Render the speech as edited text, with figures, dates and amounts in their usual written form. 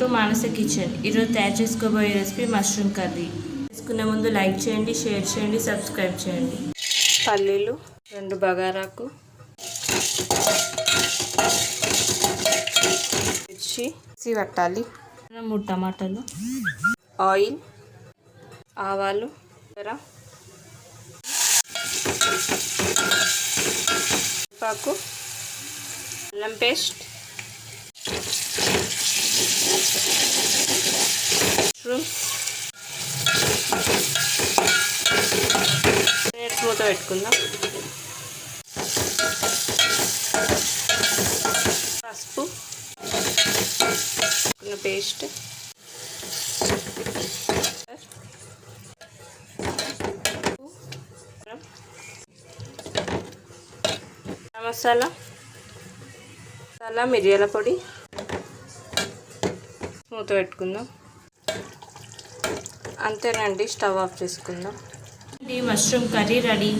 To Manasa kitchen. ఈరోజు తయారు చేసుకోబోయే రెసిపీ మష్రూమ్ కర్రీ. చేసుకునే ముందు లైక్ చేయండి, షేర్ చేయండి, సబ్స్క్రైబ్ చేయండి. పల్లీలు, 2 బగారాకు, మిర్చి పట్టాలి, 3 టమాటాలు, ఆయిల్, ఆవాలు, పాకు, అల్లం పేస్ట్, మష్రూమ్స్, మూత పెట్టుకుందాం. పసుపు, పేస్ట్, మసాలా, మిరియాల పొడి, మూత పెట్టుకుందాం. అంతేనండి, స్టవ్ ఆఫ్ చేసుకుందాం. Mushroom curry ready.